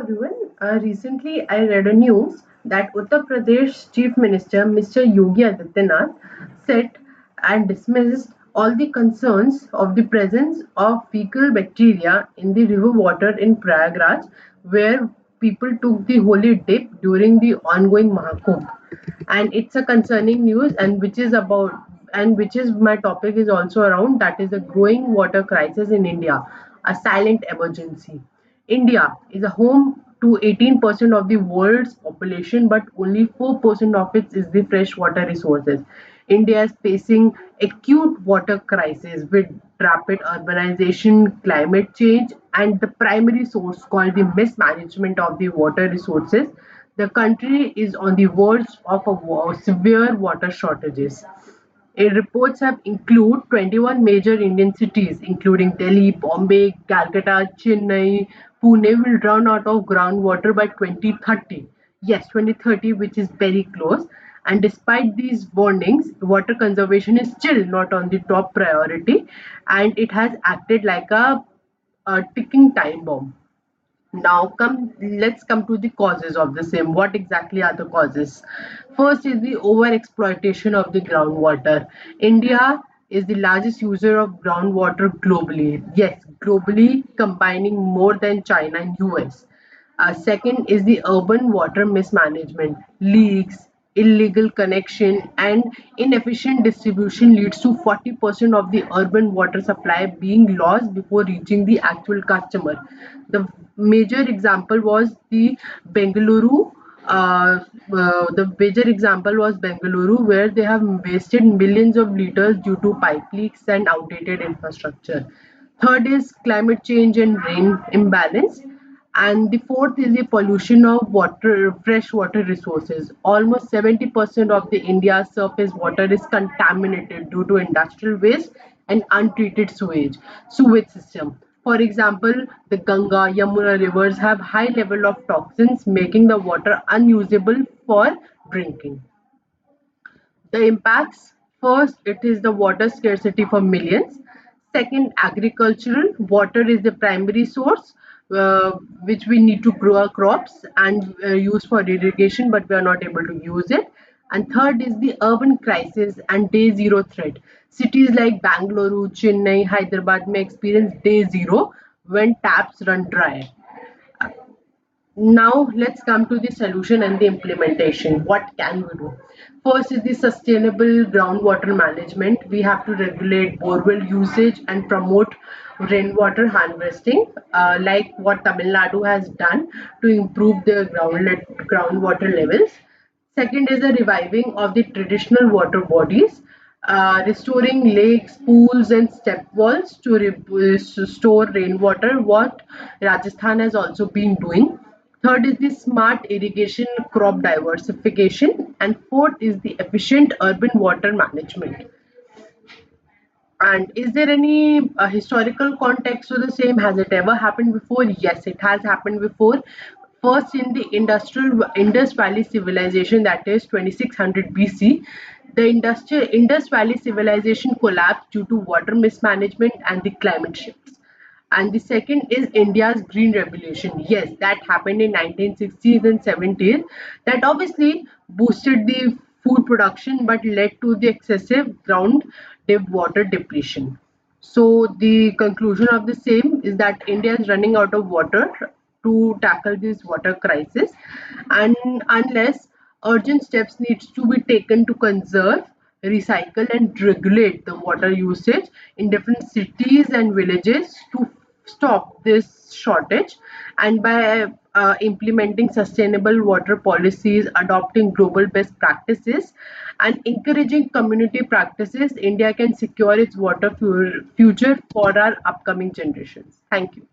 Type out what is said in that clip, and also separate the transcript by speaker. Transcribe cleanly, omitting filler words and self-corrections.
Speaker 1: everyone. Recently, I read a news that Uttar Pradesh Chief Minister Mr. Yogi Adityanath said and dismissed all the concerns of the presence of fecal bacteria in the river water in Prayagraj, where people took the holy dip during the ongoing Mahakumbh. And it's a concerning news, and which is my topic is also around, that is the growing water crisis in India, a silent emergency. India is a home to 18% of the world's population, but only 4% of it is the freshwater resources. India is facing acute water crisis with rapid urbanization, climate change, and the primary source called the mismanagement of the water resources. The country is on the verge of severe water shortages. Reports have include 21 major Indian cities, including Delhi, Bombay, Calcutta, Chennai, Pune, will run out of groundwater by 2030. Yes, 2030, which is very close. And despite these warnings, water conservation is still not on the top priority, and it has acted like a ticking time bomb. Now let's come to the causes of the same. What exactly are the causes? First is the over exploitation of the groundwater. India is the largest user of groundwater globally. Yes, globally, combining more than China and US. Second is the urban water mismanagement. Leaks, illegal connection, and inefficient distribution leads to 40% of the urban water supply being lost before reaching the actual customer. The major example was the Bengaluru. The major example was Bengaluru, where they have wasted millions of liters due to pipe leaks and outdated infrastructure. Third is climate change and rain imbalance. And the fourth is the pollution of water, fresh water resources. Almost 70% of the India's surface water is contaminated due to industrial waste and untreated sewage system. For example, the Ganga, Yamuna rivers have high level of toxins, making the water unusable for drinking. The impacts: first, it is the water scarcity for millions. Second, agricultural. Water is the primary source which we need to grow our crops and use for irrigation, but we are not able to use it. And third is the urban crisis and day zero threat. Cities like Bangalore, Chennai, Hyderabad may experience day zero when taps run dry. Now let's come to the solution and the implementation. What can we do? First is the sustainable groundwater management. We have to regulate borewell usage and promote rainwater harvesting, like what Tamil Nadu has done to improve the groundwater levels. Second is the reviving of the traditional water bodies, restoring lakes, pools, and step walls to store rainwater, what Rajasthan has also been doing. Third is the smart irrigation, crop diversification, and fourth is the efficient urban water management. And is there any historical context to the same? Has it ever happened before? Yes, it has happened before. First, in the industrial Indus Valley civilization, that is 2600 BC, the industrial Indus Valley civilization collapsed due to water mismanagement and the climate shifts. And the second is India's Green Revolution. Yes, that happened in 1960s and 70s. That obviously boosted the food production but led to the excessive ground water depletion. So the conclusion of the same is that India is running out of water to tackle this water crisis, and unless urgent steps needs to be taken to conserve, recycle, and regulate the water usage in different cities and villages to stop this shortage, and by implementing sustainable water policies, adopting global best practices, and encouraging community practices, India can secure its water future for our upcoming generations. Thank you.